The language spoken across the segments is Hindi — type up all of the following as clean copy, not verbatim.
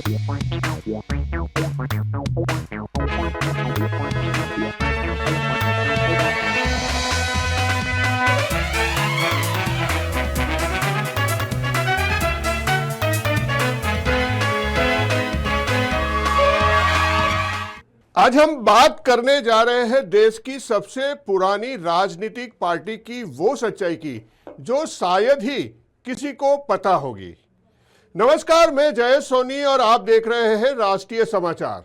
आज हम बात करने जा रहे हैं देश की सबसे पुरानी राजनीतिक पार्टी की वो सच्चाई की जो शायद ही किसी को पता होगी। नमस्कार, मैं जय सोनी और आप देख रहे हैं राष्ट्रीय समाचार।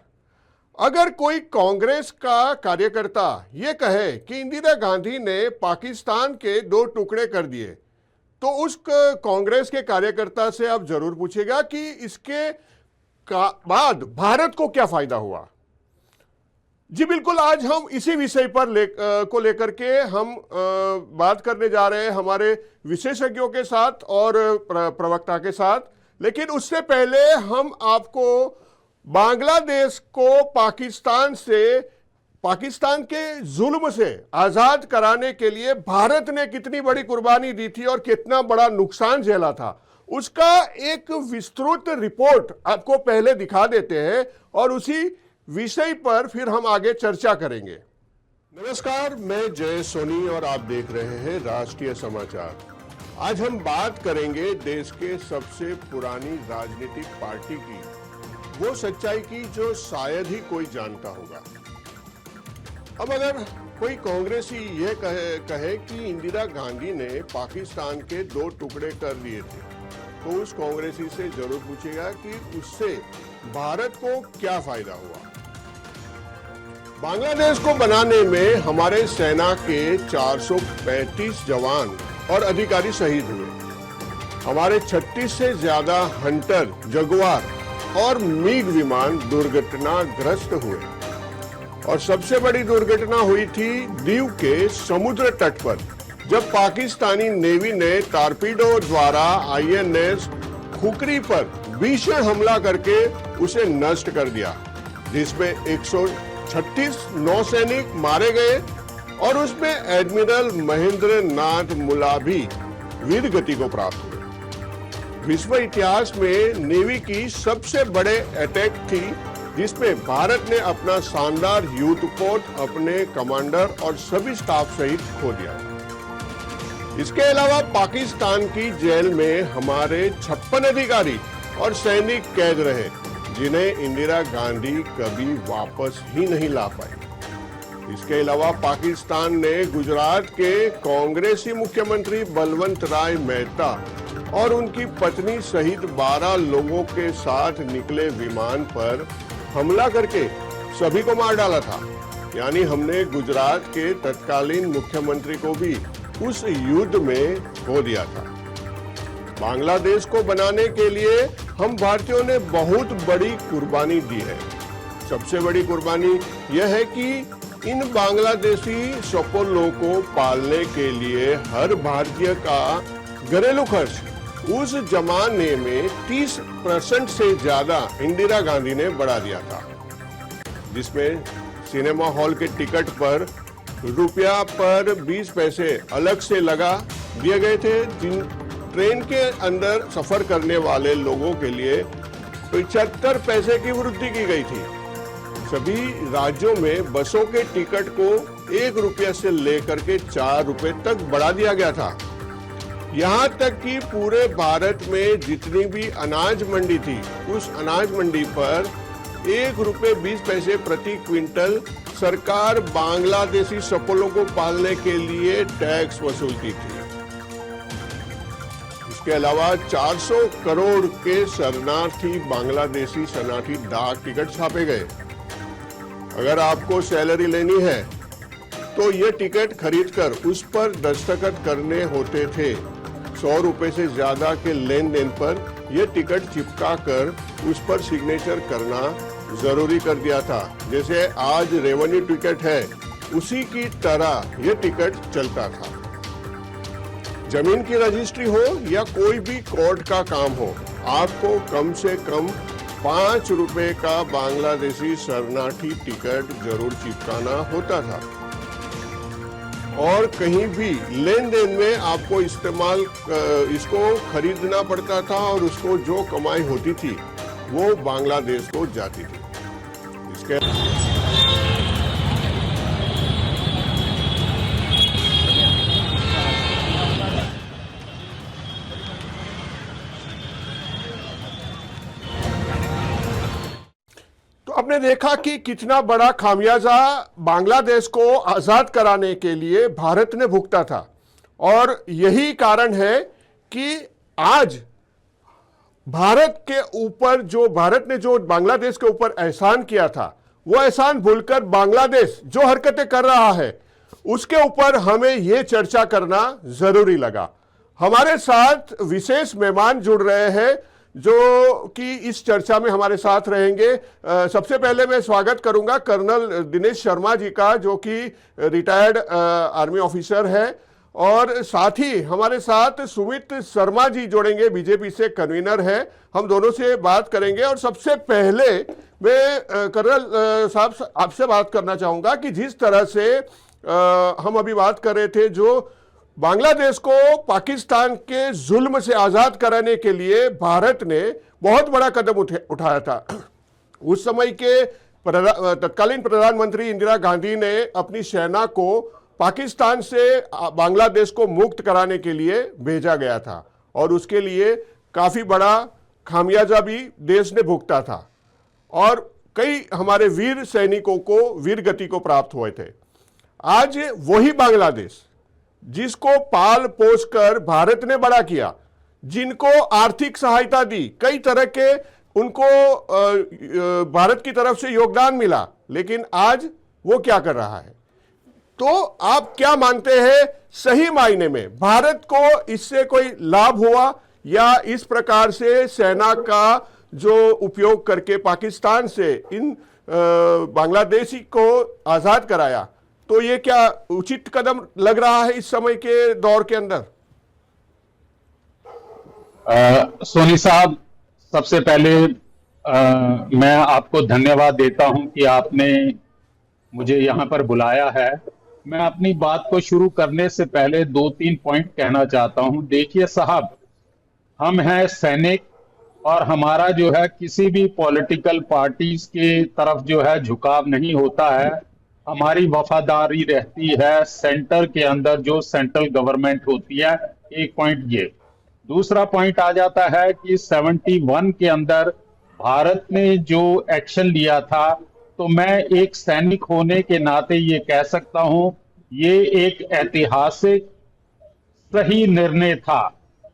अगर कोई कांग्रेस का कार्यकर्ता ये कहे कि इंदिरा गांधी ने पाकिस्तान के 2 टुकड़े कर दिए, तो उस कांग्रेस के कार्यकर्ता से आप जरूर पूछेगा कि इसके बाद भारत को क्या फायदा हुआ। जी बिल्कुल, आज हम इसी विषय पर लेकर के हम बात करने जा रहे हैं हमारे विशेषज्ञों के साथ और प्रवक्ता के साथ। लेकिन उससे पहले हम आपको बांग्लादेश को पाकिस्तान के जुल्म से आजाद कराने के लिए भारत ने कितनी बड़ी कुर्बानी दी थी और कितना बड़ा नुकसान झेला था, उसका एक विस्तृत रिपोर्ट आपको पहले दिखा देते हैं और उसी विषय पर फिर हम आगे चर्चा करेंगे। नमस्कार, मैं जय सोनी और आप देख रहे हैं राष्ट्रीय समाचार। आज हम बात करेंगे देश के सबसे पुरानी राजनीतिक पार्टी की वो सच्चाई की जो शायद ही कोई जानता होगा। अब अगर कोई कांग्रेसी ये कहे कि इंदिरा गांधी ने पाकिस्तान के 2 टुकड़े कर दिए थे, तो उस कांग्रेसी से जरूर पूछेगा कि उससे भारत को क्या फायदा हुआ। बांग्लादेश को बनाने में हमारे सेना के 435 जवान और अधिकारी शहीद हुए। हमारे 36 से ज्यादा हंटर, जगुआर और मिग विमान दुर्घटनाग्रस्त हुए और सबसे बड़ी दुर्घटना हुई थी दीव के समुद्र तट पर, जब पाकिस्तानी नेवी ने टारपीडो द्वारा INS खुकरी पर भीषण हमला करके उसे नष्ट कर दिया, जिसमें 136 नौसैनिक मारे गए और उसमें एडमिरल महेंद्र नाथ मुलाभी वीर गति को प्राप्त हुए। विश्व इतिहास में नेवी की सबसे बड़े अटैक थी, जिसमें भारत ने अपना शानदार युद्धपोत, अपने कमांडर और सभी स्टाफ सहित खो दिया। इसके अलावा पाकिस्तान की जेल में हमारे 56 अधिकारी और सैनिक कैद रहे, जिन्हें इंदिरा गांधी कभी वापस ही नहीं ला पाई। इसके अलावा पाकिस्तान ने गुजरात के कांग्रेसी मुख्यमंत्री बलवंत राय मेहता और उनकी पत्नी सहित 12 लोगों के साथ निकले विमान पर हमला करके सभी को मार डाला था। यानी हमने गुजरात के तत्कालीन मुख्यमंत्री को भी उस युद्ध में खो दिया था। बांग्लादेश को बनाने के लिए हम भारतीयों ने बहुत बड़ी कुर्बानी दी है। सबसे बड़ी कुर्बानी यह है कि इन बांग्लादेशी सपोलों को पालने के लिए हर भारतीय का घरेलू खर्च उस जमाने में 30% से ज्यादा इंदिरा गांधी ने बढ़ा दिया था, जिसमें सिनेमा हॉल के टिकट पर रुपया पर 20 पैसे अलग से लगा दिए गए थे। जिन ट्रेन के अंदर सफर करने वाले लोगों के लिए 75 पैसे की वृद्धि की गई थी। सभी राज्यों में बसों के टिकट को 1 रुपया से लेकर के 4 रुपए तक बढ़ा दिया गया था। यहाँ तक कि पूरे भारत में जितनी भी अनाज मंडी थी, उस अनाज मंडी पर 1 रुपये 20 पैसे प्रति क्विंटल सरकार बांग्लादेशी सपोलों को पालने के लिए टैक्स वसूलती थी। इसके अलावा 400 करोड़ के शरणार्थी बांग्लादेशी शरणार्थी डाक टिकट छापे गए। अगर आपको सैलरी लेनी है तो ये टिकट खरीदकर उस पर दस्तखत करने होते थे। 100 रुपए से ज्यादा के लेन देन पर यह टिकट चिपका कर उस पर सिग्नेचर करना जरूरी कर दिया था। जैसे आज रेवेन्यू टिकट है, उसी की तरह यह टिकट चलता था। जमीन की रजिस्ट्री हो या कोई भी कोर्ट का काम हो, आपको कम से कम 5 रुपए का बांग्लादेशी शरणार्थी टिकट जरूर चिपकाना होता था। और कहीं भी लेन देन में आपको इसको खरीदना पड़ता था और उसको जो कमाई होती थी वो बांग्लादेश को जाती थी। इसके तो आपने देखा कि कितना बड़ा खामियाजा बांग्लादेश को आजाद कराने के लिए भारत ने भुगता था, और यही कारण है कि आज भारत ने जो बांग्लादेश के ऊपर एहसान किया था, वो एहसान भूलकर बांग्लादेश जो हरकतें कर रहा है उसके ऊपर हमें यह चर्चा करना जरूरी लगा। हमारे साथ विशेष मेहमान जुड़ रहे हैं जो कि इस चर्चा में हमारे साथ रहेंगे। सबसे पहले मैं स्वागत करूंगा कर्नल दिनेश शर्मा जी का, जो कि रिटायर्ड आर्मी ऑफिसर है, और साथ ही हमारे साथ सुमित शर्मा जी जोड़ेंगे, बीजेपी से कन्वीनर है। हम दोनों से बात करेंगे। और सबसे पहले मैं कर्नल साहब आपसे बात करना चाहूंगा कि जिस तरह से हम अभी बात कर रहे थे, जो बांग्लादेश को पाकिस्तान के जुल्म से आजाद कराने के लिए भारत ने बहुत बड़ा कदम उठाया था। उस समय के तत्कालीन प्रधानमंत्री इंदिरा गांधी ने अपनी सेना को पाकिस्तान से बांग्लादेश को मुक्त कराने के लिए भेजा गया था, और उसके लिए काफी बड़ा खामियाजा भी देश ने भुगता था, और कई हमारे वीर सैनिकों को वीर गति को प्राप्त हुए थे। आज वही बांग्लादेश जिसको पाल पोस कर भारत ने बड़ा किया, जिनको आर्थिक सहायता दी, कई तरह के उनको भारत की तरफ से योगदान मिला, लेकिन आज वो क्या कर रहा है? तो आप क्या मानते हैं, सही मायने में भारत को इससे कोई लाभ हुआ, या इस प्रकार से सेना का जो उपयोग करके पाकिस्तान से इन बांग्लादेशी को आजाद कराया, तो ये क्या उचित कदम लग रहा है इस समय के दौर के अंदर? सोनी साहब, सबसे पहले मैं आपको धन्यवाद देता हूं कि आपने मुझे यहां पर बुलाया है। मैं अपनी बात को शुरू करने से पहले 2-3 पॉइंट कहना चाहता हूं। देखिए साहब, हम हैं सैनिक, और हमारा जो है किसी भी पॉलिटिकल पार्टीज के तरफ जो है झुकाव नहीं होता है। हमारी वफादारी रहती है सेंटर के अंदर जो सेंट्रल गवर्नमेंट होती है। एक पॉइंट ये। दूसरा पॉइंट आ जाता है कि 71 के अंदर भारत ने जो एक्शन लिया था, तो मैं एक सैनिक होने के नाते ये कह सकता हूं, ये एक ऐतिहासिक सही निर्णय था,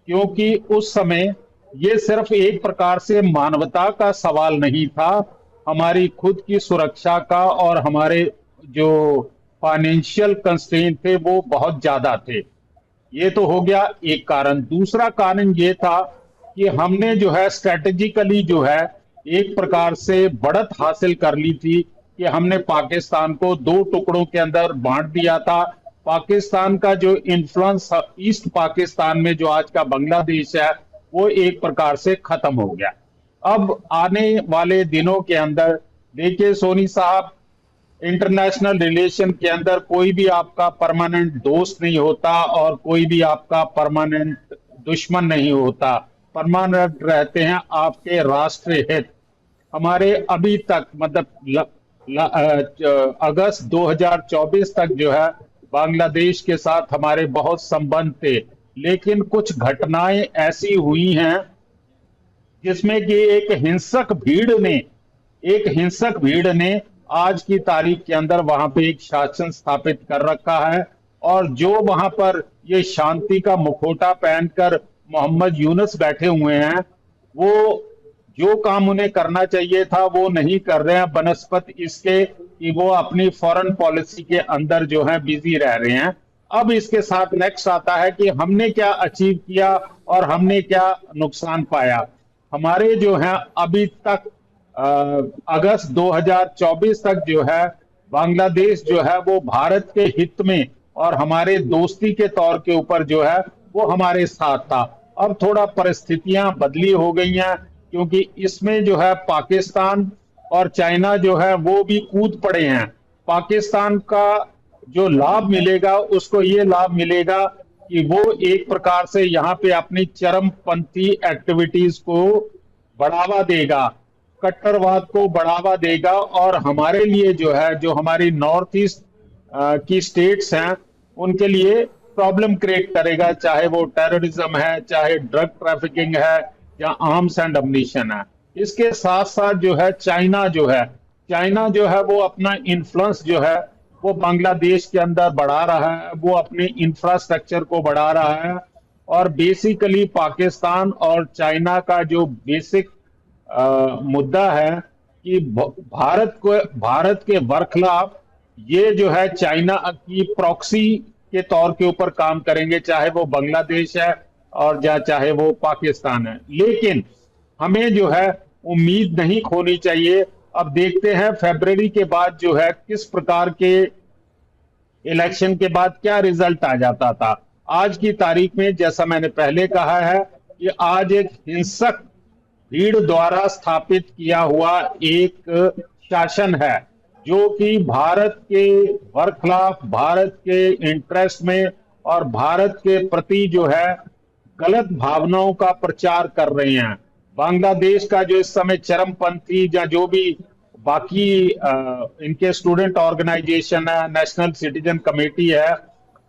क्योंकि उस समय ये सिर्फ एक प्रकार से मानवता का सवाल नहीं था, हमारी खुद की सुरक्षा का, और हमारे जो फाइनेंशियल कंस्ट्रेंट थे वो बहुत ज्यादा थे। ये तो हो गया एक कारण। दूसरा कारण ये था कि हमने जो है स्ट्रेटेजिकली जो है एक प्रकार से बढ़त हासिल कर ली थी कि हमने पाकिस्तान को 2 टुकड़ों के अंदर बांट दिया था। पाकिस्तान का जो इन्फ्लुएंस ईस्ट पाकिस्तान में, जो आज का बांग्लादेश है, वो एक प्रकार से खत्म हो गया। अब आने वाले दिनों के अंदर देखिए सोनी साहब, इंटरनेशनल रिलेशन के अंदर कोई भी आपका परमानेंट दोस्त नहीं होता, और कोई भी आपका परमानेंट दुश्मन नहीं होता। परमानेंट रहते हैं आपके राष्ट्रीय हित। हमारे अभी तक मतलब अगस्त 2024 तक जो है बांग्लादेश के साथ हमारे बहुत संबंध थे, लेकिन कुछ घटनाएं ऐसी हुई हैं जिसमें कि एक हिंसक भीड़ ने आज की तारीख के अंदर वहां पे एक शासन स्थापित कर रखा है, और जो वहां पर ये शांति का मुखौटा पहनकर मोहम्मद यूनुस बैठे हुए हैं, वो जो काम उन्हें करना चाहिए था वो नहीं कर रहे हैं, बनस्पत इसके कि वो अपनी फॉरेन पॉलिसी के अंदर जो है बिजी रह रहे हैं। अब इसके साथ नेक्स्ट आता है कि हमने क्या अचीव किया और हमने क्या नुकसान पाया। हमारे जो है अभी तक अगस्त 2024 तक जो है बांग्लादेश जो है वो भारत के हित में और हमारे दोस्ती के तौर के ऊपर जो है वो हमारे साथ था। अब थोड़ा परिस्थितियां बदली हो गई हैं, क्योंकि इसमें जो है पाकिस्तान और चाइना जो है वो भी कूद पड़े हैं। पाकिस्तान का जो लाभ मिलेगा उसको ये लाभ मिलेगा कि वो एक प्रकार से यहाँ पे अपनी चरमपंथी एक्टिविटीज को बढ़ावा देगा। कट्टरवाद को बढ़ावा देगा और हमारे लिए जो है, जो हमारी नॉर्थ ईस्ट की स्टेट्स हैं, उनके लिए प्रॉब्लम क्रिएट करेगा, चाहे वो टेररिज्म है, चाहे ड्रग ट्रैफिकिंग है, या आर्म्स एंड अम्युनिशन है। इसके साथ साथ जो है चाइना जो है वो अपना इन्फ्लुएंस जो है वो बांग्लादेश के अंदर बढ़ा रहा है, वो अपने इंफ्रास्ट्रक्चर को बढ़ा रहा है। और बेसिकली पाकिस्तान और चाइना का जो बेसिक मुद्दा है कि भारत के बरखिलाफ ये जो है चाइना की प्रॉक्सी के तौर के ऊपर काम करेंगे, चाहे वो बांग्लादेश है और चाहे वो पाकिस्तान है। लेकिन हमें जो है उम्मीद नहीं खोनी चाहिए। अब देखते हैं फरवरी के बाद जो है किस प्रकार के इलेक्शन के बाद क्या रिजल्ट आ जाता था। आज की तारीख में जैसा मैंने पहले कहा है कि आज एक हिंसक भीड़ द्वारा स्थापित किया हुआ एक शासन है जो कि भारत के बरखिलाफ, भारत के इंटरेस्ट में और भारत के प्रति जो है गलत भावनाओं का प्रचार कर रहे हैं। बांग्लादेश का जो इस समय चरमपंथी या जो भी बाकी इनके स्टूडेंट ऑर्गेनाइजेशन है, नेशनल सिटीजन कमेटी है,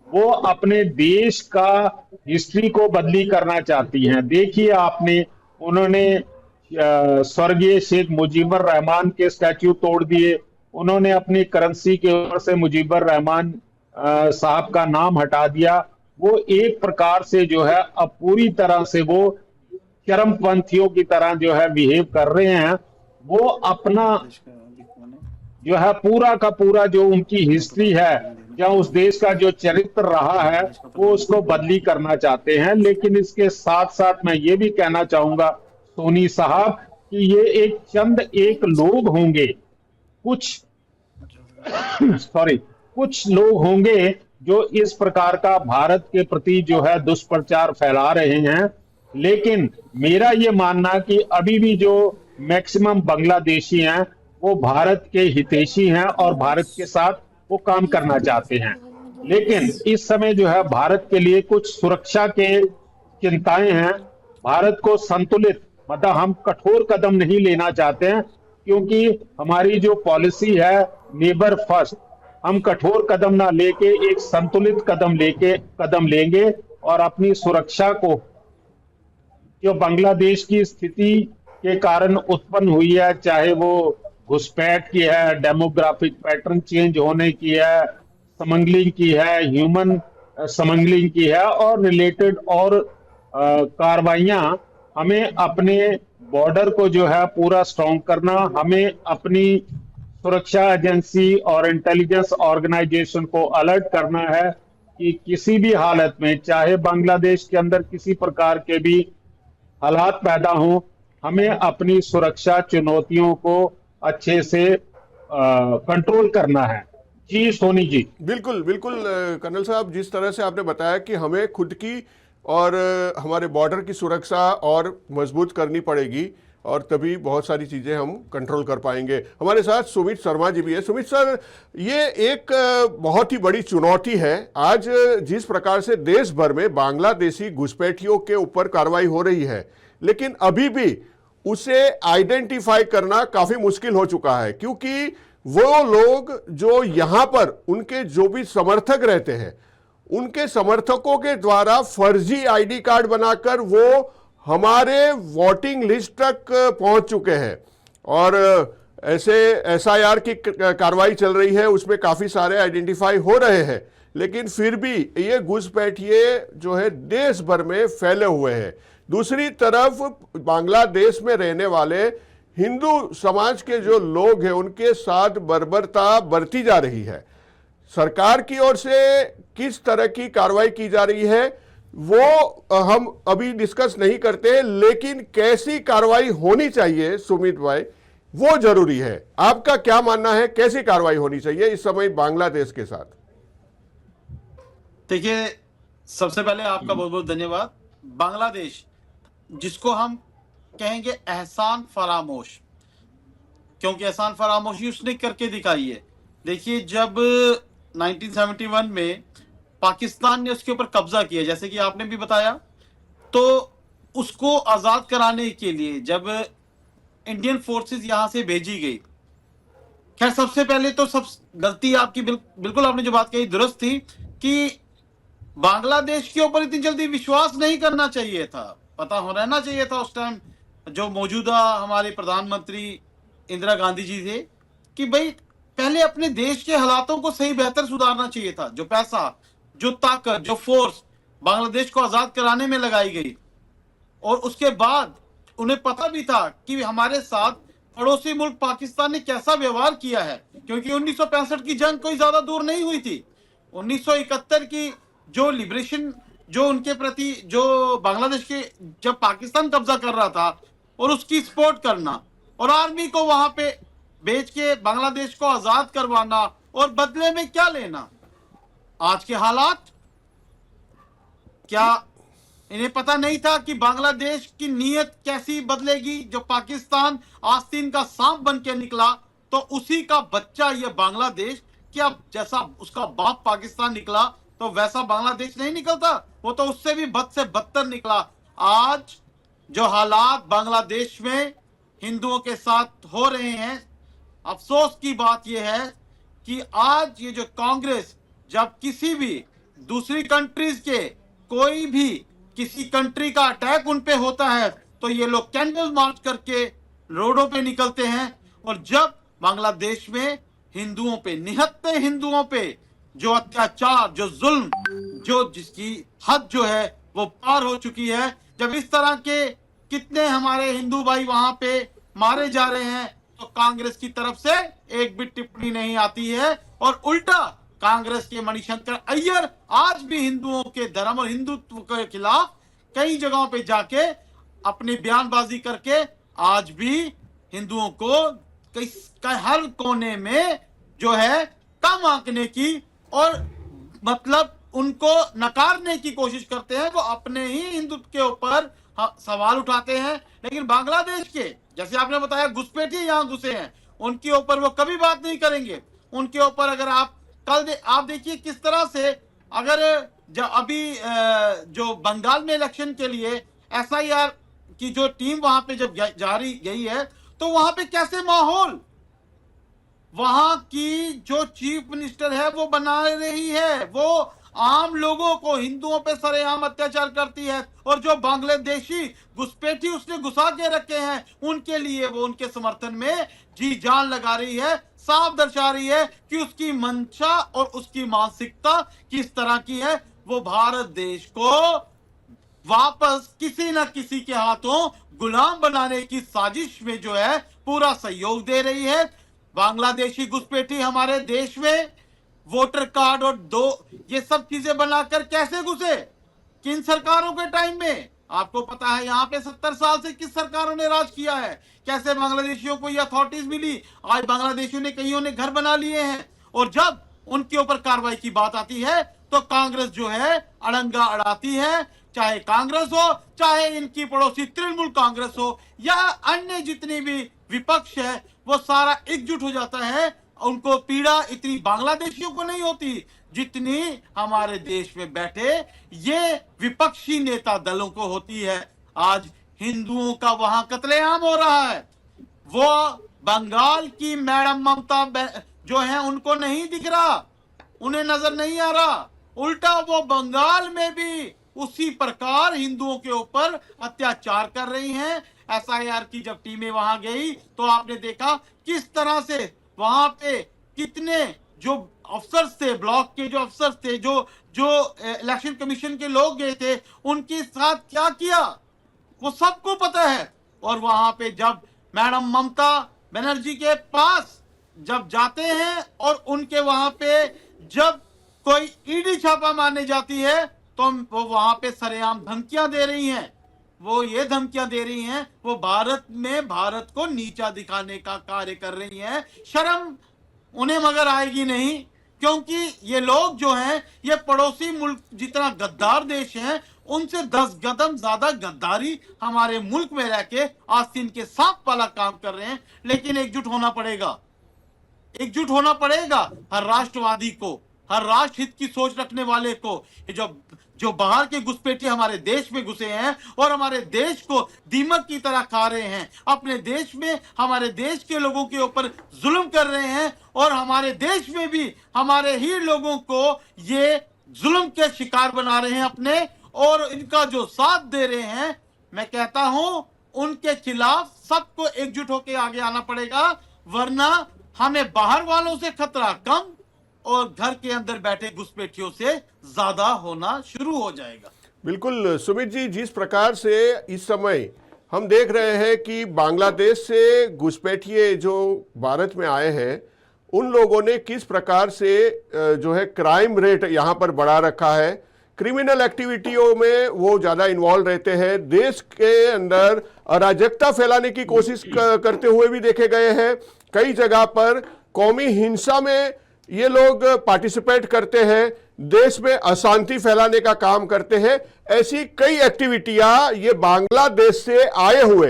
वो अपने देश का हिस्ट्री को बदली करना चाहती हैं। देखिए आपने, उन्होंने स्वर्गीय शेख मुजीबर रहमान के स्टैच्यू तोड़ दिए, उन्होंने अपनी करेंसी के ऊपर से मुजीबर रहमान साहब का नाम हटा दिया। वो एक प्रकार से जो है अब पूरी तरह से वो चरमपंथियों की तरह जो है बिहेव कर रहे हैं। वो अपना जो है पूरा का पूरा जो उनकी हिस्ट्री है या उस देश का जो चरित्र रहा है वो उसको बदली करना चाहते हैं। लेकिन इसके साथ साथ मैं ये भी कहना चाहूंगा सोनी साहब कि ये एक लोग होंगे, कुछ लोग होंगे जो इस प्रकार का भारत के प्रति जो है दुष्प्रचार फैला रहे हैं। लेकिन मेरा ये मानना कि अभी भी जो मैक्सिमम बांग्लादेशी हैं वो भारत के हितैषी हैं और भारत के साथ वो काम करना चाहते हैं। लेकिन इस समय जो है भारत के लिए कुछ सुरक्षा के चिंताएं हैं। भारत को संतुलित, मतलब हम कठोर कदम नहीं लेना चाहते हैं, क्योंकि हमारी जो पॉलिसी है नेबर फर्स्ट, हम कठोर कदम ना लेके एक संतुलित कदम लेंगे और अपनी सुरक्षा को, जो बांग्लादेश की स्थिति के कारण उत्पन्न हुई है, चाहे वो घुसपैठ की है, डेमोग्राफिक पैटर्न चेंज होने की है, स्मगलिंग की है, ह्यूमन स्मगलिंग की है और रिलेटेड और कार्रवाइयां, हमें अपने बॉर्डर को जो है पूरा स्ट्रॉन्ग करना, हमें अपनी सुरक्षा एजेंसी और इंटेलिजेंस ऑर्गेनाइजेशन को अलर्ट करना है कि किसी भी हालत में, चाहे बांग्लादेश के अंदर किसी प्रकार के भी हालात पैदा हों, हमें अपनी सुरक्षा चुनौतियों को अच्छे से कंट्रोल करना है। जी सोनी जी। बिल्कुल बिल्कुल कर्नल साहब, जिस तरह से आपने बताया कि हमें खुद की और हमारे बॉर्डर की सुरक्षा और मजबूत करनी पड़ेगी और तभी बहुत सारी चीज़ें हम कंट्रोल कर पाएंगे। हमारे साथ सुमित शर्मा जी भी है। सुमित सर, ये एक बहुत ही बड़ी चुनौती है आज, जिस प्रकार से देश भर में बांग्लादेशी घुसपैठियों के ऊपर कार्रवाई हो रही है, लेकिन अभी भी उसे आइडेंटिफाई करना काफ़ी मुश्किल हो चुका है, क्योंकि वो लोग जो यहाँ पर उनके जो भी समर्थक रहते हैं, उनके समर्थकों के द्वारा फर्जी आईडी कार्ड बनाकर वो हमारे वोटिंग लिस्ट तक पहुंच चुके हैं और ऐसे एसआईआर की कार्रवाई चल रही है, उसमें काफ़ी सारे आइडेंटिफाई हो रहे हैं, लेकिन फिर भी ये घुसपैठिए जो है देश भर में फैले हुए हैं। दूसरी तरफ बांग्लादेश में रहने वाले हिंदू समाज के जो लोग हैं उनके साथ बर्बरता बरती जा रही है। सरकार की ओर से किस तरह की कार्रवाई की जा रही है वो हम अभी डिस्कस नहीं करते, लेकिन कैसी कार्रवाई होनी चाहिए सुमित भाई, वो जरूरी है। आपका क्या मानना है, कैसी कार्रवाई होनी चाहिए इस समय बांग्लादेश के साथ? देखिए, सबसे पहले आपका बहुत बहुत धन्यवाद। बांग्लादेश, जिसको हम कहेंगे एहसान फरामोश, क्योंकि एहसान फरामोशी उसने करके दिखाई है। देखिए, जब 1971 में पाकिस्तान ने उसके ऊपर कब्जा किया, जैसे कि आपने भी बताया, तो उसको आजाद कराने के लिए जब इंडियन फोर्सेस यहां से भेजी गई। खैर सबसे पहले तो सब गलती आपकी बिल्कुल आपने जो बात कही दुरुस्त थी कि बांग्लादेश के ऊपर इतनी जल्दी विश्वास नहीं करना चाहिए था। पता हो रहना चाहिए था उस टाइम जो मौजूदा हमारे प्रधानमंत्री इंदिरा गांधी जी थे कि भाई पहले अपने देश के हालातों को सही बेहतर सुधारना चाहिए था। जो पैसा, जो ताकत, जो फोर्स बांग्लादेश को आजाद कराने में लगाई गई, और उसके बाद उन्हें पता भी था कि हमारे साथ पड़ोसी मुल्क पाकिस्तान ने कैसा व्यवहार किया है, क्योंकि 1965 की जंग कोई ज्यादा दूर नहीं हुई थी। 1971 की जो लिबरेशन, जो उनके प्रति जो बांग्लादेश के जब पाकिस्तान कब्जा कर रहा था और उसकी सपोर्ट करना और आर्मी को वहां पे भेज के बांग्लादेश को आजाद करवाना और बदले में क्या लेना। आज के हालात, क्या इन्हें पता नहीं था कि बांग्लादेश की नीयत कैसी बदलेगी? जो पाकिस्तान आस्तीन का सांप बन के निकला, तो उसी का बच्चा ये बांग्लादेश, क्या जैसा उसका बाप पाकिस्तान निकला तो वैसा बांग्लादेश नहीं निकलता, वो तो उससे भी बद से बदतर निकला। आज जो हालात बांग्लादेश में हिंदुओं के साथ हो रहे हैं, अफसोस की बात यह है कि आज ये जो कांग्रेस जब किसी भी दूसरी कंट्रीज के कोई भी किसी कंट्री का अटैक उन पे होता है तो ये लोग कैंडल मार्च करके रोडों पे निकलते हैं, और जब बांग्लादेश में हिंदुओं पे, निहत्थे हिंदुओं पे जो अत्याचार, जो जुल्म, जो जिसकी हद जो है वो पार हो चुकी है, जब इस तरह के कितने हमारे हिंदू भाई वहां पे मारे जा रहे हैं, तो कांग्रेस की तरफ से एक भी टिप्पणी नहीं आती है। और उल्टा कांग्रेस के मणिशंकर अय्यर आज भी हिंदुओं के धर्म और हिंदुत्व के खिलाफ कई जगहों पे जाके अपनी बयानबाजी करके आज भी हिंदुओं को हर कोने में जो है कम आंकने की और मतलब उनको नकारने की कोशिश करते हैं। वो अपने ही हिंदुत्व के ऊपर सवाल उठाते हैं, लेकिन बांग्लादेश के, जैसे आपने बताया, घुसपैठी यहां घुसे हैं, उनके ऊपर वो कभी बात नहीं करेंगे। उनके ऊपर अगर आप आप देखिए किस तरह से, अगर अभी जो बंगाल में इलेक्शन के लिए एसआईआर की जो टीम वहां पे जब जारी गई है, तो वहां पे कैसे माहौल, वहां की जो चीफ मिनिस्टर है वो बना रही है, वो आम लोगों को, हिंदुओं पे सरेआम अत्याचार करती है, और जो बांग्लादेशी घुसपैठी उसने घुसा के रखे हैं उनके लिए वो उनके समर्थन में जी जान लगा रही है। साफ दर्शा रही है कि उसकी मंशा और उसकी मानसिकता किस तरह की है। वो भारत देश को वापस किसी न किसी के हाथों गुलाम बनाने की साजिश में जो है पूरा सहयोग दे रही है। बांग्लादेशी घुसपैठी हमारे देश में वोटर कार्ड और ये सब चीजें बनाकर कैसे घुसे, किन सरकारों के टाइम में? आपको पता है यहाँ पे 70 साल से किस सरकारों ने राज किया है, कैसे बांग्लादेशियों को ये अथॉरिटीज मिली। आज बांग्लादेशियों ने, कईयों ने घर बना लिए हैं, और जब उनके ऊपर कार्रवाई की बात आती है तो कांग्रेस जो है अड़ंगा अड़ाती है। चाहे कांग्रेस हो, चाहे इनकी पड़ोसी तृणमूल कांग्रेस हो, या अन्य जितनी भी विपक्ष है, वो सारा एकजुट हो जाता है। उनको पीड़ा इतनी बांग्लादेशियों को नहीं होती जितनी हमारे देश में बैठे ये विपक्षी नेता दलों को होती है। आज हिंदुओं का वहां कत्लेआम हो रहा है, वो बंगाल की मैडम ममता जो है उनको नहीं दिख रहा, उन्हें नजर नहीं आ रहा। उल्टा वो बंगाल में भी उसी प्रकार हिंदुओं के ऊपर अत्याचार कर रही हैं। एसआईआर की जब टीमें वहां गई तो आपने देखा किस तरह से वहां पे कितने जो अफसर्स थे, ब्लॉक के जो अफसर्स थे, जो इलेक्शन कमीशन के लोग गए थे, उनके साथ क्या किया वो सबको पता है। और वहां पे जब मैडम ममता बनर्जी के पास जब जाते हैं और उनके वहां पे जब कोई ईडी छापा मारने जाती है तो वो वहां पे सरेआम धमकियां दे रही हैं। वो ये धमकियां दे रही हैं, वो भारत में भारत को नीचा दिखाने का कार्य कर रही हैं। शर्म उन्हें मगर आएगी नहीं, क्योंकि ये लोग जो हैं ये पड़ोसी मुल्क जितना गद्दार देश हैं उनसे 10 कदम ज्यादा गद्दारी हमारे मुल्क में रह के आस्तीन के सांप वाला काम कर रहे हैं। लेकिन एकजुट होना पड़ेगा, एकजुट होना पड़ेगा हर राष्ट्रवादी को, हर राष्ट्र हित की सोच रखने वाले को। ये जो जो बाहर के घुसपैठिए हमारे देश में घुसे हैं और हमारे देश को दीमक की तरह खा रहे हैं, अपने देश में हमारे देश के लोगों के ऊपर जुल्म कर रहे हैं और हमारे देश में भी हमारे ही लोगों को ये जुल्म के शिकार बना रहे हैं अपने, और इनका जो साथ दे रहे हैं, मैं कहता हूं उनके खिलाफ सबको एकजुट होकर आगे आना पड़ेगा, वरना हमें बाहर वालों से खतरा कम और घर के अंदर बैठे घुसपैठियों से ज्यादा होना शुरू हो जाएगा। बिल्कुल सुमित जी, जिस प्रकार से इस समय हम देख रहे हैं कि बांग्लादेश से घुसपैठिए जो भारत में आए हैं, उन लोगों ने किस प्रकार से जो है क्राइम रेट यहाँ पर बढ़ा रखा है, क्रिमिनल एक्टिविटियों में वो ज़्यादा इन्वॉल्व रहते हैं, देश के अंदर अराजकता फैलाने की कोशिश करते हुए भी देखे गए हैं। कई जगह पर कौमी हिंसा में ये लोग पार्टिसिपेट करते हैं, देश में अशांति फैलाने का काम करते हैं। ऐसी कई एक्टिविटियां ये बांग्लादेश से आए हुए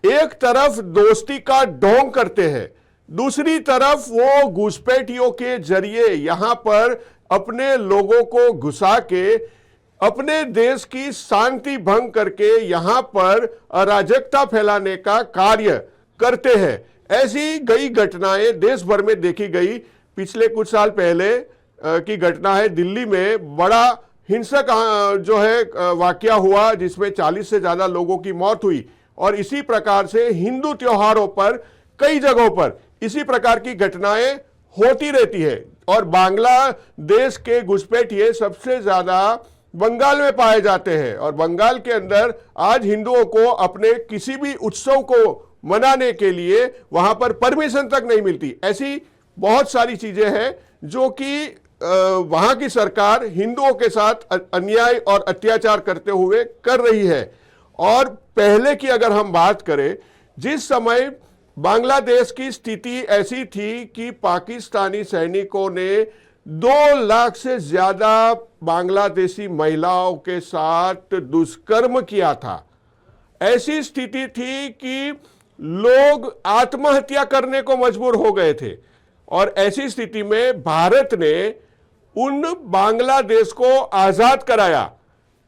एक तरफ दोस्ती का ढोंग करते हैं, दूसरी तरफ वो घुसपैठियों के जरिए यहां पर अपने लोगों को घुसा के अपने देश की शांति भंग करके यहां पर अराजकता फैलाने का कार्य करते हैं। ऐसी कई घटनाएं देश भर में देखी गई। पिछले कुछ साल पहले की घटना है, दिल्ली में बड़ा हिंसक जो है वाकया हुआ जिसमें 40 से ज्यादा लोगों की मौत हुई, और इसी प्रकार से हिंदू त्योहारों पर कई जगहों पर इसी प्रकार की घटनाएं होती रहती है। और बांग्लादेश के घुसपैठिए सबसे ज्यादा बंगाल में पाए जाते हैं, और बंगाल के अंदर आज हिंदुओं को अपने किसी भी उत्सव को मनाने के लिए वहां पर परमिशन तक नहीं मिलती। ऐसी बहुत सारी चीजें हैं जो कि वहां की सरकार हिंदुओं के साथ अन्याय और अत्याचार करते हुए कर रही है। और पहले की अगर हम बात करें, जिस समय बांग्लादेश की स्थिति ऐसी थी कि पाकिस्तानी सैनिकों ने 2 लाख से ज्यादा बांग्लादेशी महिलाओं के साथ दुष्कर्म किया था, ऐसी स्थिति थी कि लोग आत्महत्या करने को मजबूर हो गए थे। और ऐसी स्थिति में भारत ने उन बांग्लादेश को आजाद कराया,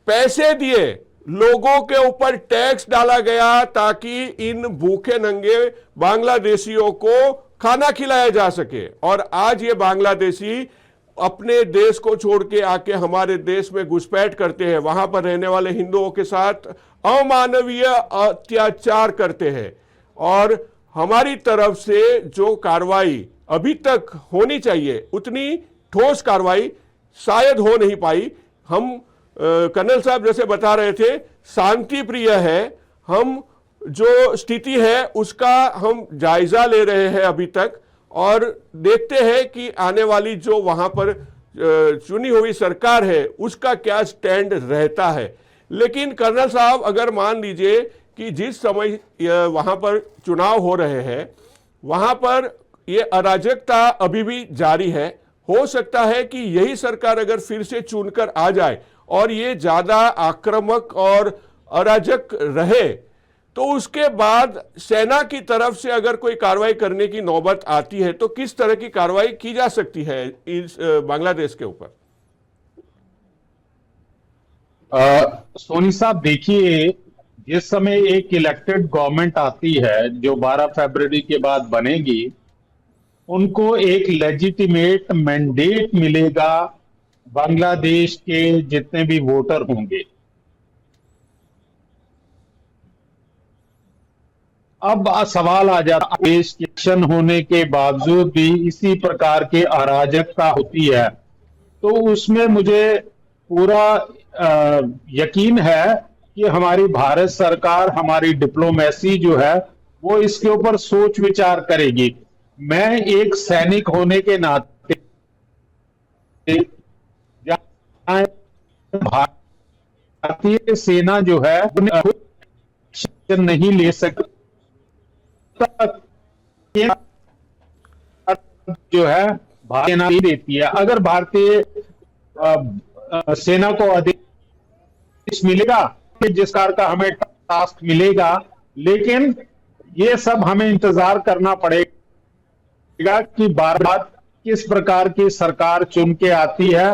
पैसे दिए, लोगों के ऊपर टैक्स डाला गया ताकि इन भूखे नंगे बांग्लादेशियों को खाना खिलाया जा सके। और आज ये बांग्लादेशी अपने देश को छोड़ के आके हमारे देश में घुसपैठ करते हैं, वहां पर रहने वाले हिंदुओं के साथ अमानवीय अत्याचार करते हैं। और हमारी तरफ से जो कार्रवाई अभी तक होनी चाहिए, उतनी ठोस कार्रवाई शायद हो नहीं पाई। हम कर्नल साहब जैसे बता रहे थे, शांति प्रिय है, हम जो स्थिति है उसका हम जायजा ले रहे हैं अभी तक, और देखते हैं कि आने वाली जो वहां पर चुनी हुई सरकार है उसका क्या स्टैंड रहता है। लेकिन कर्नल साहब, अगर मान लीजिए कि जिस समय वहां पर चुनाव हो रहे हैं, वहां पर ये अराजकता अभी भी जारी है, हो सकता है कि यही सरकार अगर फिर से चुनकर आ जाए और ये ज्यादा आक्रामक और अराजक रहे, तो उसके बाद सेना की तरफ से अगर कोई कार्रवाई करने की नौबत आती है तो किस तरह की कार्रवाई की जा सकती है इस बांग्लादेश के ऊपर? सोनी साहब, देखिए, जिस समय एक इलेक्टेड गवर्नमेंट आती है जो 12 फरवरी के बाद बनेगी, उनको एक लेजिटिमेट मैंडेट मिलेगा बांग्लादेश के जितने भी वोटर होंगे। अब सवाल आ जाता है, देश के इलेक्शन होने के बावजूद भी इसी प्रकार के अराजकता होती है, तो उसमें मुझे पूरा यकीन है कि हमारी भारत सरकार, हमारी डिप्लोमेसी जो है वो इसके ऊपर सोच विचार करेगी। मैं एक सैनिक होने के नाते भारतीय सेना जो है नहीं ले सकती जो है भारतीय सेना देती है। अगर भारतीय सेना को आदेश मिलेगा, जिस कार का हमें टास्क मिलेगा, लेकिन ये सब हमें इंतजार करना पड़ेगा कि बार बार किस प्रकार की सरकार चुन के आती है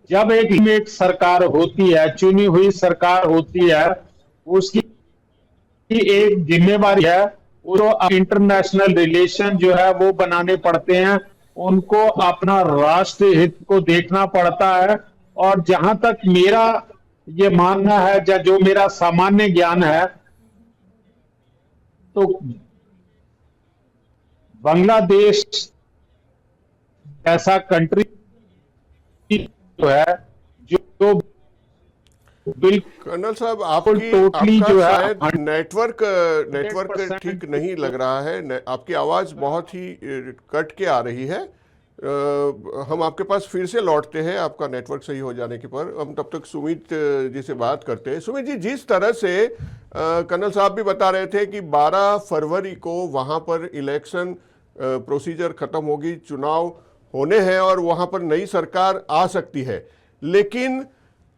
जब एक सरकार होती है, चुनी हुई सरकार होती है, उसकी एक जिम्मेवारी है, वो इंटरनेशनल रिलेशन जो है वो बनाने पड़ते हैं, उनको अपना राष्ट्र हित को देखना पड़ता है। और जहां तक मेरा ये मानना है, जो मेरा सामान्य ज्ञान है, तो बांग्लादेश ऐसा कंट्री जो है जो बिल्कुल कर्नल साहब, आपकी टोटली आपका जो है शायद नेटवर्क 100% ठीक नहीं लग रहा है। आपकी आवाज बहुत ही कट के आ रही है। हम आपके पास फिर से लौटते हैं आपका नेटवर्क सही हो जाने के पर। हम तब तक सुमित जी से बात करते हैं। सुमित जी, जिस तरह से कर्नल साहब भी बता रहे थे कि 12 फरवरी को वहां पर इलेक्शन प्रोसीजर खत्म होगी, चुनाव होने हैं और वहां पर नई सरकार आ सकती है, लेकिन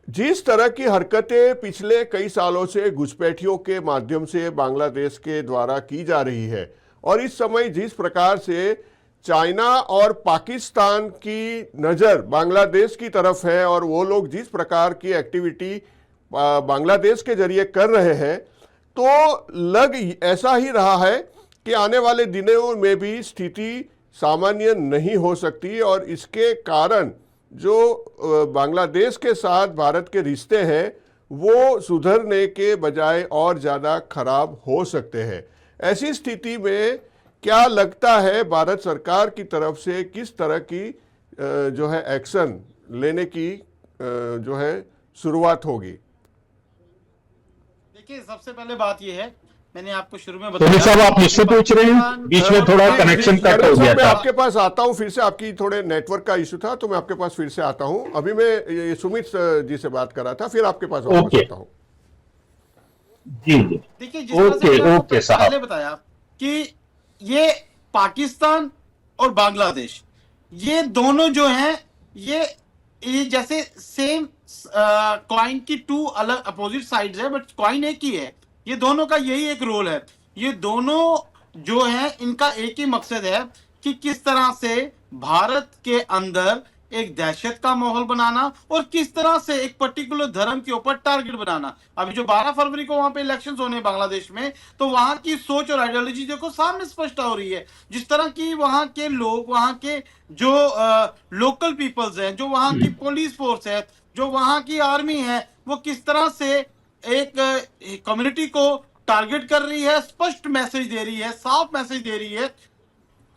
जिस तरह की हरकतें पिछले कई सालों से घुसपैठियों के माध्यम से बांग्लादेश के द्वारा की जा रही है, और इस समय जिस प्रकार से चाइना और पाकिस्तान की नज़र बांग्लादेश की तरफ है और वो लोग जिस प्रकार की एक्टिविटी बांग्लादेश के जरिए कर रहे हैं, तो लग ऐसा ही रहा है कि आने वाले दिनों में भी स्थिति सामान्य नहीं हो सकती, और इसके कारण जो बांग्लादेश के साथ भारत के रिश्ते हैं वो सुधरने के बजाय और ज़्यादा खराब हो सकते हैं। ऐसी स्थिति में क्या लगता है भारत सरकार की तरफ से किस तरह की जो है एक्शन लेने की जो है शुरुआत होगी? देखिए, सबसे पहले बात यह है, मैंने आपको शुरू में सोनी साहब, आप मुझसे पूछ रहे हैं? बीच में थोड़ा कनेक्शन कट हो गया मैं था। आपके पास आता हूं फिर से, आपकी थोड़े नेटवर्क का इशू था तो मैं आपके पास फिर से आता हूं। अभी मैं ये सुमित जी से बात कर रहा था, फिर आपके पास वापस आता हूं। जी जी, देखिए, जिस तरह से मैंने आपको साहब, पहले बताया कि ये पाकिस्तान और बांग्लादेश, ये दोनों जो हैं, ये जैसे सेम कॉइन की टू अलग अपोजिट साइड्स है, बट कॉइन एक ही है। ये दोनों का यही एक रोल है। ये दोनों जो है, इनका एक ही मकसद है कि किस तरह से भारत के अंदर एक दहशत का माहौल बनाना और किस तरह से एक पर्टिकुलर धर्म के ऊपर टारगेट बनाना। अभी जो 12 फरवरी को वहां पे इलेक्शंस होने बांग्लादेश में, तो वहां की सोच और आइडियोलॉजी देखो सामने स्पष्ट हो रही है। जिस तरह की वहां के लोग, वहां के जो लोकल पीपल्स हैं, जो वहां की पुलिस फोर्स है, जो वहां की आर्मी है, वो किस तरह से एक कम्युनिटी को टारगेट कर रही है, स्पष्ट मैसेज दे रही है, साफ मैसेज दे रही है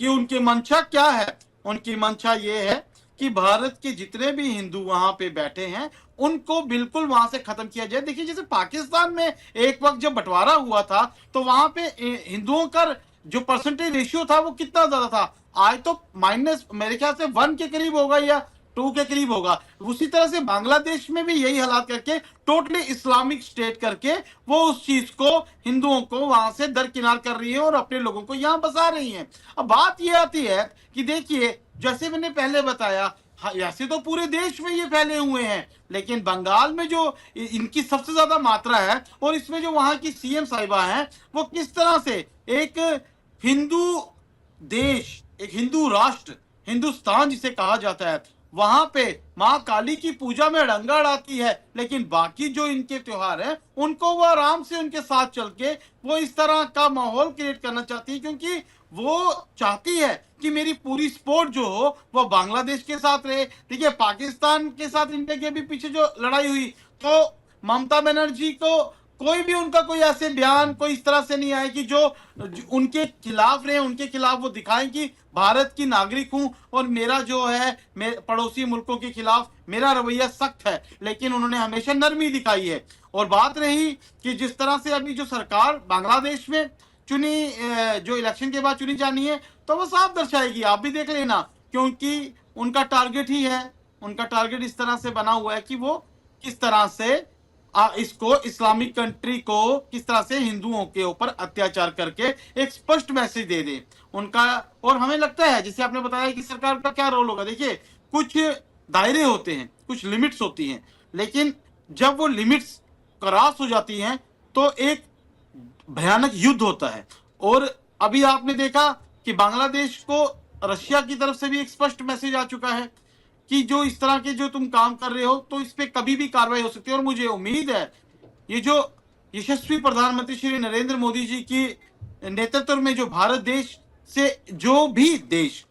कि उनकी मंशा क्या है। उनकी मंशा ये है कि भारत के जितने भी हिंदू वहां पे बैठे हैं उनको बिल्कुल वहां से खत्म किया जाए। देखिए, जैसे पाकिस्तान में एक वक्त जब बंटवारा हुआ था तो वहां पे हिंदुओं का जो परसेंटेज रेशियो था वो कितना ज्यादा था, आज तो माइनस मेरे ख्याल से 1 के करीब होगा या 2 के करीब होगा। उसी तरह से बांग्लादेश में भी यही हालात करके टोटली इस्लामिक स्टेट करके वो उस चीज को, हिंदुओं को वहां से दरकिनार कर रही है और अपने लोगों को यहां बसा रही है। अब बात ये आती है कि देखिए, जैसे मैंने पहले बताया, ऐसे तो पूरे देश में ये फैले हुए हैं, लेकिन बंगाल में जो इनकी सबसे ज्यादा मात्रा है, और इसमें जो वहां की सीएम साहिबा है, वो किस तरह से एक हिंदू देश, एक हिंदू राष्ट्र, हिंदुस्तान जिसे कहा जाता है, वहां पे मां काली की पूजा में अड़ंगा अड़ाती है, लेकिन बाकी जो इनके त्योहार हैं उनको वो आराम से उनके साथ चल के वो इस तरह का माहौल क्रिएट करना चाहती है, क्योंकि वो चाहती है कि मेरी पूरी स्पोर्ट जो हो वो बांग्लादेश के साथ रहे। देखिए, पाकिस्तान के साथ इंडिया के भी पीछे जो लड़ाई हुई, तो ममता बनर्जी को कोई भी उनका कोई ऐसे बयान कोई इस तरह से नहीं आए कि जो उनके खिलाफ रहे, उनके खिलाफ वो दिखाएं कि भारत की नागरिक हूं और मेरा जो है पड़ोसी मुल्कों के खिलाफ मेरा रवैया सख्त है, लेकिन उन्होंने हमेशा नरमी दिखाई है। और बात रही कि जिस तरह से अभी जो सरकार बांग्लादेश में चुनी, जो इलेक्शन के बाद चुनी जानी है, तो वो साफ दर्शाएगी, आप भी देख लेना, क्योंकि उनका टारगेट ही है, उनका टारगेट इस तरह से बना हुआ है कि वो किस तरह से इसको, इस्लामिक कंट्री को किस तरह से हिंदुओं के ऊपर अत्याचार करके एक स्पष्ट मैसेज दे दे उनका। और हमें लगता है, जैसे आपने बताया कि सरकार का क्या रोल होगा, देखिए कुछ दायरे होते हैं, कुछ लिमिट्स होती हैं, लेकिन जब वो लिमिट्स क्रॉस हो जाती हैं तो एक भयानक युद्ध होता है। और अभी आपने देखा कि बांग्लादेश को रशिया की तरफ से भी एक स्पष्ट मैसेज आ चुका है कि जो इस तरह के जो तुम काम कर रहे हो तो इस पे कभी भी कार्रवाई हो सकती है। और मुझे उम्मीद है ये जो यशस्वी प्रधानमंत्री श्री नरेंद्र मोदी जी की नेतृत्व में जो भारत देश से जो भी देश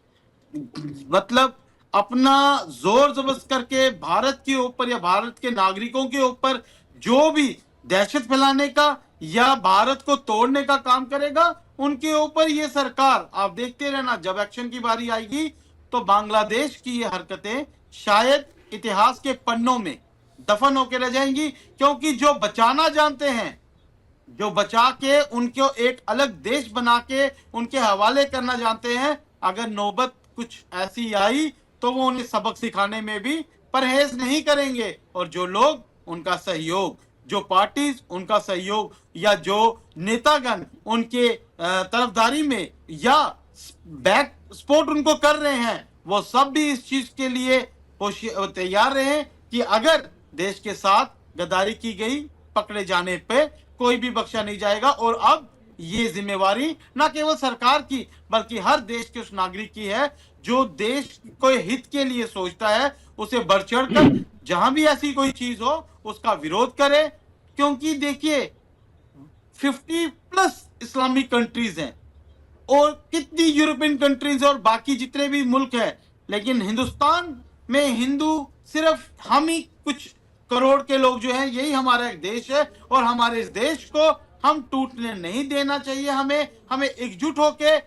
मतलब अपना जोर जबरदस्त करके भारत के ऊपर या भारत के नागरिकों के ऊपर जो भी दहशत फैलाने का या भारत को तोड़ने का काम करेगा, उनके ऊपर ये सरकार, आप देखते रहना, जब एक्शन की बारी आएगी तो बांग्लादेश की ये हरकतें शायद इतिहास के पन्नों में दफन होकर रह जाएंगी। क्योंकि जो बचाना जानते हैं, जो बचा के उनको एक अलग देश बना के उनके हवाले करना जानते हैं, अगर नौबत कुछ ऐसी आई तो वो उन्हें सबक सिखाने में भी परहेज नहीं करेंगे। और जो लोग उनका सहयोग, जो पार्टीज उनका सहयोग या जो नेतागण उनके तरफदारी में या बैक सपोर्ट उनको कर रहे हैं, वो सब भी इस चीज के लिए तैयार रहे कि अगर देश के साथ गद्दारी की गई, पकड़े जाने पे कोई भी बख्शा नहीं जाएगा। और अब ये जिम्मेवारी न केवल सरकार की बल्कि हर देश के उस नागरिक की है जो देश को हित के लिए सोचता है, उसे बढ़ चढ़कर जहां भी ऐसी कोई चीज हो उसका विरोध करे। क्योंकि देखिए 50+ इस्लामिक कंट्रीज हैं और कितनी यूरोपियन कंट्रीज और बाकी जितने भी मुल्क हैं, लेकिन हिंदुस्तान में हिंदू सिर्फ हम ही कुछ करोड़ के लोग जो हैं, यही हमारा एक देश है। और हमारे इस देश को हम टूटने नहीं देना चाहिए। हमें एकजुट होके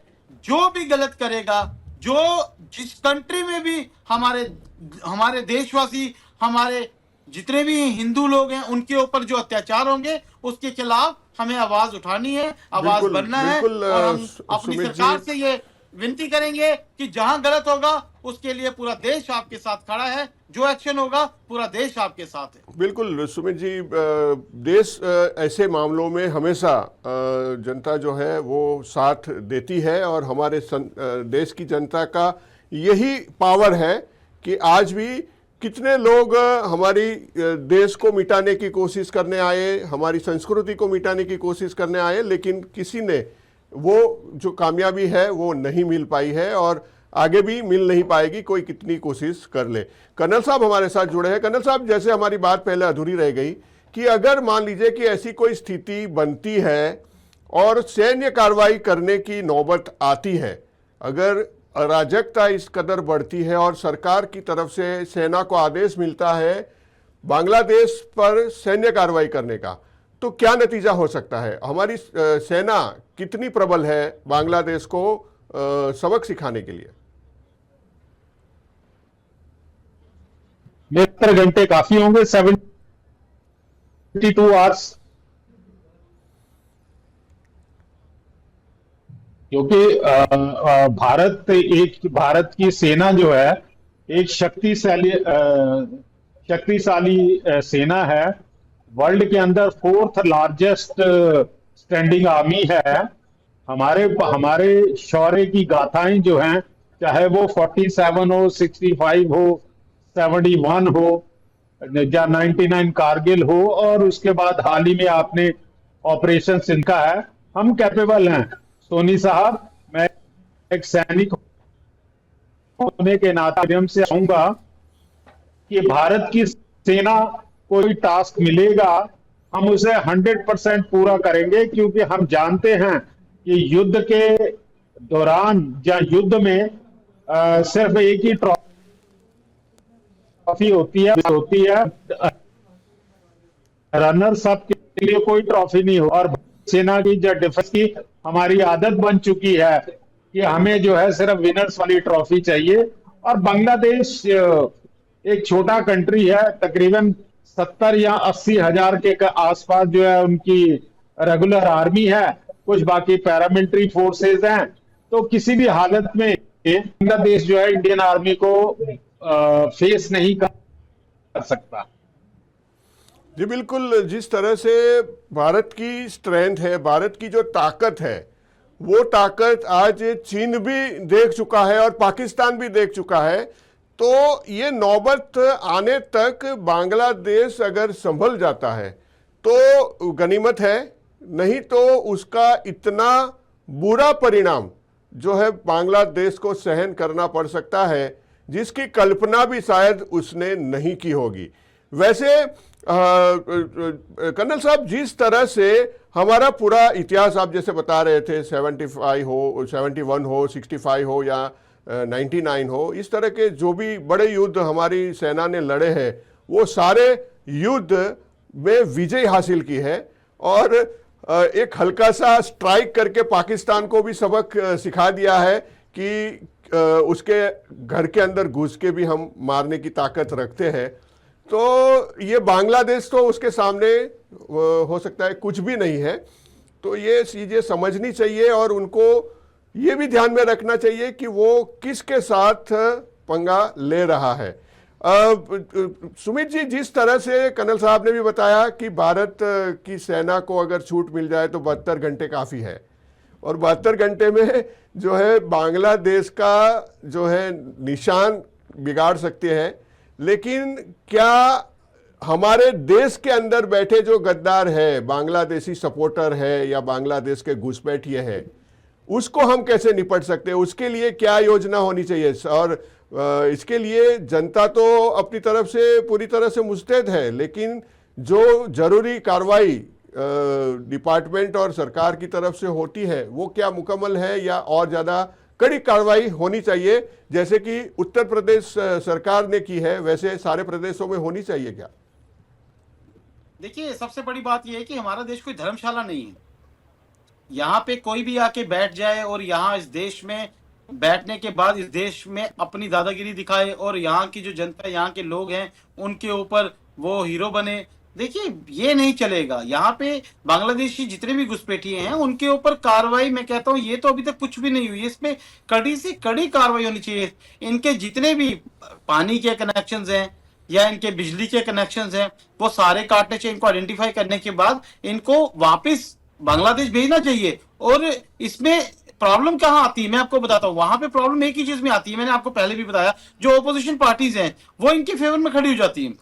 जो भी गलत करेगा, जो जिस कंट्री में भी हमारे देशवासी, हमारे जितने भी हिंदू लोग हैं, उनके ऊपर जो अत्याचार होंगे उसके खिलाफ हमें आवाज उठानी है, आवाज बनना है। और हम अपनी सरकार से ये विनती करेंगे कि जहां गलत होगा उसके लिए पूरा देश आपके साथ खड़ा है, जो एक्शन होगा पूरा देश आपके साथ है। बिल्कुल सुमित जी, देश ऐसे मामलों में हमेशा जनता जो है वो साथ देती है और हमारे देश की जनता का यही पावर है कि आज भी कितने लोग हमारी देश को मिटाने की कोशिश करने आए, हमारी संस्कृति को मिटाने की कोशिश करने आए, लेकिन किसी ने वो जो कामयाबी है वो नहीं मिल पाई है और आगे भी मिल नहीं पाएगी, कोई कितनी कोशिश कर ले। कर्नल साहब हमारे साथ जुड़े हैं। कर्नल साहब, जैसे हमारी बात पहले अधूरी रह गई कि अगर मान लीजिए कि ऐसी कोई स्थिति बनती है और सैन्य कार्रवाई करने की नौबत आती है, अगर अराजकता इस कदर बढ़ती है और सरकार की तरफ से सेना को आदेश मिलता है बांग्लादेश पर सैन्य कार्रवाई करने का, तो क्या नतीजा हो सकता है? हमारी सेना कितनी प्रबल है बांग्लादेश को सबक सिखाने के लिए? 72 घंटे काफी होंगे, 72 आवर्स, क्योंकि भारत की सेना जो है एक शक्तिशाली सेना है। वर्ल्ड के अंदर 4th लार्जेस्ट स्टैंडिंग आर्मी है। हमारे शौर्य की गाथाएं जो हैं, चाहे वो 47 हो, 65 हो, 71 हो या 99 कारगिल हो, और उसके बाद हाल ही में आपने ऑपरेशन सिंधु है, हम कैपेबल हैं। सोनी साहब, मैं एक सैनिक होने के नाते से कहूंगा कि भारत की सेना कोई टास्क मिलेगा, हम उसे 100% पूरा करेंगे, क्योंकि हम जानते हैं कि युद्ध के दौरान या युद्ध में सिर्फ एक ही ट्रॉफी होती है, रनर्स अप के लिए कोई ट्रॉफी नहीं हो। और सेना की जो डिफेंस की हमारी आदत बन चुकी है कि हमें जो है सिर्फ विनर्स वाली ट्रॉफी चाहिए। और बांग्लादेश एक छोटा कंट्री है, तकरीबन 70 या 80 हजार के आसपास जो है उनकी रेगुलर आर्मी है, कुछ बाकी पैरामिलिट्री फोर्सेस हैं। तो किसी भी हालत में बांग्लादेश जो है इंडियन आर्मी को फेस नहीं कर सकता। जी बिल्कुल, जिस तरह से भारत की स्ट्रेंथ है, भारत की जो ताकत है, वो ताकत आज चीन भी देख चुका है और पाकिस्तान भी देख चुका है। तो ये नौबत आने तक बांग्लादेश अगर संभल जाता है तो गनीमत है, नहीं तो उसका इतना बुरा परिणाम जो है बांग्लादेश को सहन करना पड़ सकता है जिसकी कल्पना भी शायद उसने नहीं की होगी। वैसे कर्नल साहब, जिस तरह से हमारा पूरा इतिहास आप जैसे बता रहे थे, 75 हो, 71 हो, 65 हो या 99 हो, इस तरह के जो भी बड़े युद्ध हमारी सेना ने लड़े हैं, वो सारे युद्ध में विजय हासिल की है और एक हल्का सा स्ट्राइक करके पाकिस्तान को भी सबक सिखा दिया है कि उसके घर के अंदर घुस के भी हम मारने की ताकत रखते हैं। तो ये बांग्लादेश तो उसके सामने हो सकता है कुछ भी नहीं है। तो ये चीजें समझनी चाहिए और उनको ये भी ध्यान में रखना चाहिए कि वो किसके साथ पंगा ले रहा है। सुमित जी, जिस तरह से कर्नल साहब ने भी बताया कि भारत की सेना को अगर छूट मिल जाए तो 72 घंटे काफ़ी है, और 72 घंटे में जो है बांग्लादेश का जो है निशान बिगाड़ सकते हैं। लेकिन क्या हमारे देश के अंदर बैठे जो गद्दार है, बांग्लादेशी सपोर्टर है या बांग्लादेश के घुसपैठिए हैं, उसको हम कैसे निपट सकते हैं? उसके लिए क्या योजना होनी चाहिए? और इसके लिए जनता तो अपनी तरफ से पूरी तरह से मुस्तैद है, लेकिन जो जरूरी कार्रवाई डिपार्टमेंट और सरकार की तरफ से होती है वो क्या मुकम्मल है या और ज़्यादा कड़ी कार्रवाई होनी चाहिए, जैसे कि उत्तर प्रदेश सरकार ने की है, वैसे सारे प्रदेशों में होनी चाहिए क्या? देखिए, सबसे बड़ी बात यह है कि हमारा देश कोई धर्मशाला नहीं है। यहाँ पे कोई भी आके बैठ जाए और यहाँ इस देश में बैठने के बाद इस देश में अपनी दादागिरी दिखाए और यहाँ की जो जनता, यहाँ के लोग हैं, उनके ऊपर वो हीरो बने। देखिए, ये नहीं चलेगा। यहाँ पे बांग्लादेशी जितने भी घुसपैठिए हैं उनके ऊपर कार्रवाई, मैं कहता हूँ ये तो अभी तक कुछ भी नहीं हुई, इसमें कड़ी से कड़ी कार्रवाई होनी चाहिए। इनके जितने भी पानी के कनेक्शंस हैं या इनके बिजली के कनेक्शंस हैं वो सारे काटने चाहिए। इनको आइडेंटिफाई करने के बाद इनको वापस बांग्लादेश भेजना चाहिए। और इसमें प्रॉब्लम कहाँ आती है मैं आपको बताता हूँ। वहां पे प्रॉब्लम एक ही चीज में आती है, मैंने आपको पहले भी बताया, जो ओपोजिशन पार्टीज हैं वो इनके फेवर में खड़ी हो जाती है,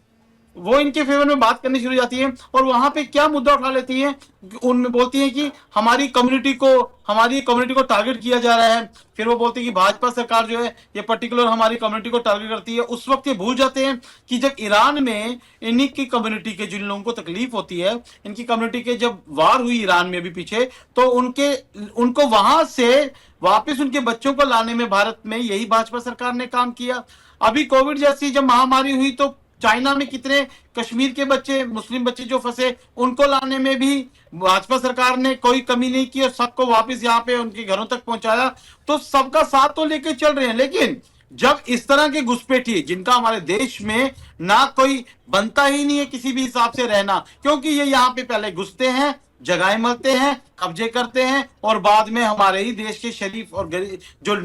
वो इनके फेवर में बात करनी शुरू हो जाती है। और वहां पे क्या मुद्दा उठा लेती हैं, उनमें बोलती हैं कि हमारी कम्युनिटी को टारगेट किया जा रहा है। फिर वो बोलती है कि भाजपा सरकार जो है ये पर्टिकुलर हमारी कम्युनिटी को टारगेट करती है। उस वक्त ये भूल जाते हैं कि जब ईरान में इन्हीं की कम्युनिटी के जिन लोगों को तकलीफ होती है, इनकी कम्युनिटी के जब वार हुई ईरान में भी पीछे, तो उनको वहां से वापस उनके बच्चों को लाने में भारत में यही भाजपा सरकार ने काम किया। अभी कोविड जैसी जब महामारी हुई तो चाइना में कितने कश्मीर के बच्चे, मुस्लिम बच्चे जो फंसे, उनको लाने में भी भाजपा सरकार ने कोई कमी नहीं की और सबको वापस यहाँ पे उनके घरों तक पहुंचाया। तो सबका साथ तो लेके चल रहे हैं। लेकिन जब इस तरह के घुसपैठिए, जिनका हमारे देश में ना कोई बनता ही नहीं है किसी भी हिसाब से रहना, क्योंकि ये यहाँ पे पहले घुसते हैं, जगह मलते हैं, कब्जे करते हैं और बाद में हमारे ही देश के शरीफ और जो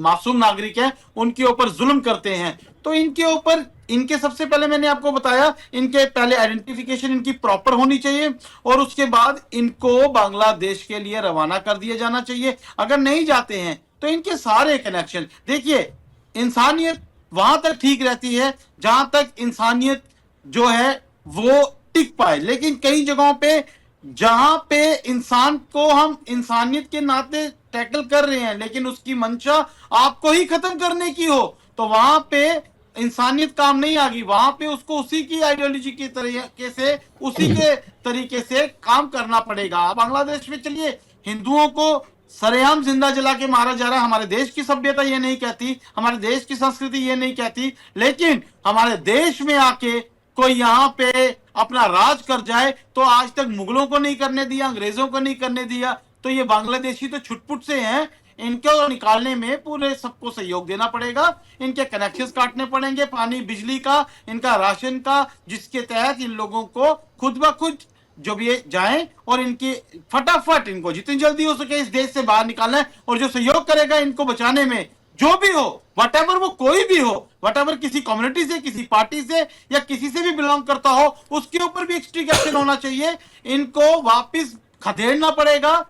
मासूम नागरिक हैं उनके ऊपर जुल्म करते हैं। तो इनके ऊपर, इनके सबसे पहले मैंने आपको बताया, इनके पहले आइडेंटिफिकेशन इनकी प्रॉपर होनी चाहिए और उसके बाद इनको बांग्लादेश के लिए रवाना कर दिया जाना चाहिए। अगर नहीं जाते हैं तो इनके सारे कनेक्शन, देखिए, इंसानियत वहां तक ठीक रहती है जहां तक इंसानियत जो है वो टिक पाए। लेकिन कई जगहों पे जहां पे इंसान को हम इंसानियत के नाते टैकल कर रहे हैं लेकिन उसकी मंशा आपको ही खत्म करने की हो, तो वहां पे इंसानियत काम नहीं आ गई। वहां पे उसको उसी की आइडियोलॉजी के तरीके से, उसी के तरीके से काम करना पड़ेगा। बांग्लादेश में चलिए, हिंदुओं को सरेआम जिंदा जला के मारा जा रहा है। हमारे देश की सभ्यता ये नहीं कहती, हमारे देश की संस्कृति ये नहीं कहती, लेकिन हमारे देश में आके कोई यहाँ पे अपना राज कर जाए तो आज तक मुगलों को नहीं करने दिया, अंग्रेजों को नहीं करने दिया। तो ये बांग्लादेशी तो छुटपुट से हैं, इनको निकालने में पूरे सबको सहयोग देना पड़ेगा। इनके कनेक्शंस काटने पड़ेंगे, पानी बिजली का, इनका राशन का, जिसके तहत इन लोगों को खुद ब खुद जो भी जाएं और इनकी फटाफट इनको जितनी जल्दी हो सके इस देश से बाहर निकालना है। और जो सहयोग करेगा इनको बचाने में, जो भी हो, व्हाटएवर वो कोई भी हो, व्हाटएवर किसी कम्युनिटी से, किसी पार्टी से या किसी से भी बिलोंग करता हो, उसके ऊपर भी स्ट्रिक्ट एक्शन होना चाहिए। इनको वापस खदेड़ना पड़ेगा,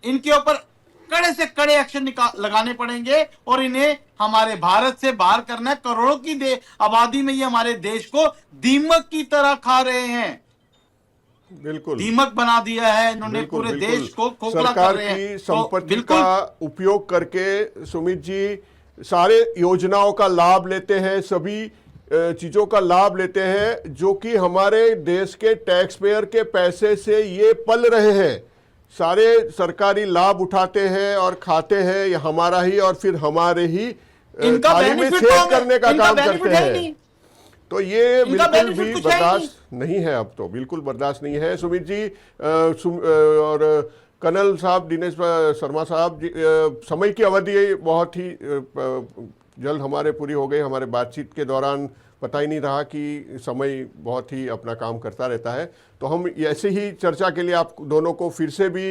इनके ऊपर कड़े से कड़े एक्शन लगाने पड़ेंगे और इन्हें हमारे भारत से बाहर करना है। करोड़ों की आबादी में ये हमारे देश को दीमक की तरह खा रहे हैं, बिल्कुल दीमक बना दिया है इन्होंने, पूरे देश को खोखला कर रहे हैं। सरकार की संपत्ति का उपयोग करके सुमित जी सारे योजनाओं का लाभ लेते हैं, सभी चीज़ों का लाभ लेते हैं जो कि हमारे देश के टैक्स पेयर के पैसे से ये पल रहे हैं। सारे सरकारी लाभ उठाते हैं और खाते हैं, ये हमारा ही और फिर हमारे ही इनका थाली में बेनिफिट छेद करने का इनका काम बेनिफिट करते है ही हैं। नहीं। तो ये इनका बिल्कुल benefit भी कुछ है ही बर्दाश्त नहीं है, अब तो बिल्कुल बर्दाश्त नहीं है। सुमित जी और कर्नल साहब, दिनेश शर्मा साहब जी, समय की अवधि बहुत ही जल्द हमारे पूरी हो गई। हमारे बातचीत के दौरान पता ही नहीं रहा कि समय बहुत ही अपना काम करता रहता है। तो हम ऐसे ही चर्चा के लिए आप दोनों को फिर से भी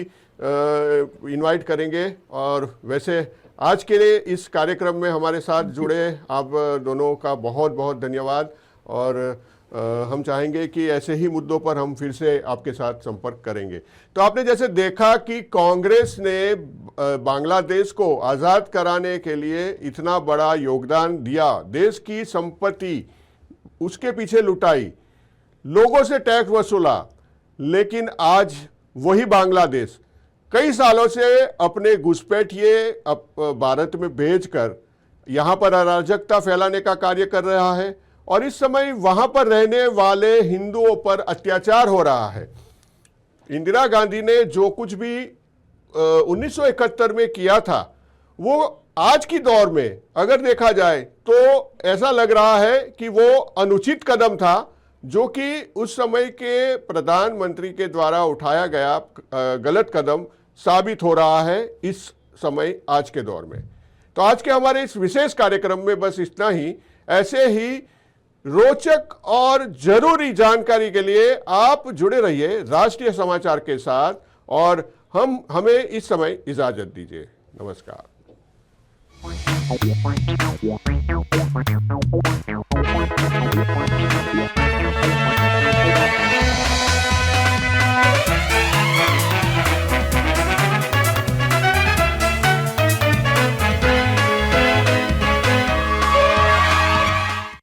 इनवाइट करेंगे। और वैसे आज के लिए इस कार्यक्रम में हमारे साथ जुड़े आप दोनों का बहुत बहुत धन्यवाद। और हम चाहेंगे कि ऐसे ही मुद्दों पर हम फिर से आपके साथ संपर्क करेंगे। तो आपने जैसे देखा कि कांग्रेस ने बांग्लादेश को आज़ाद कराने के लिए इतना बड़ा योगदान दिया, देश की संपत्ति उसके पीछे लुटाई, लोगों से टैक्स वसूला, लेकिन आज वही बांग्लादेश कई सालों से अपने घुसपैठिए भारत में भेजकर यहाँ पर अराजकता फैलाने का कार्य कर रहा है और इस समय वहाँ पर रहने वाले हिंदुओं पर अत्याचार हो रहा है। इंदिरा गांधी ने जो कुछ भी 1971 में किया था, वो आज की दौर में अगर देखा जाए तो ऐसा लग रहा है कि वो अनुचित कदम था, जो कि उस समय के प्रधानमंत्री के द्वारा उठाया गया गलत कदम साबित हो रहा है इस समय आज के दौर में। तो आज के हमारे इस विशेष कार्यक्रम में बस इतना ही। ऐसे ही रोचक और जरूरी जानकारी के लिए आप जुड़े रहिए राष्ट्रीय समाचार के साथ और हमें इस समय इजाजत दीजिए। नमस्कार।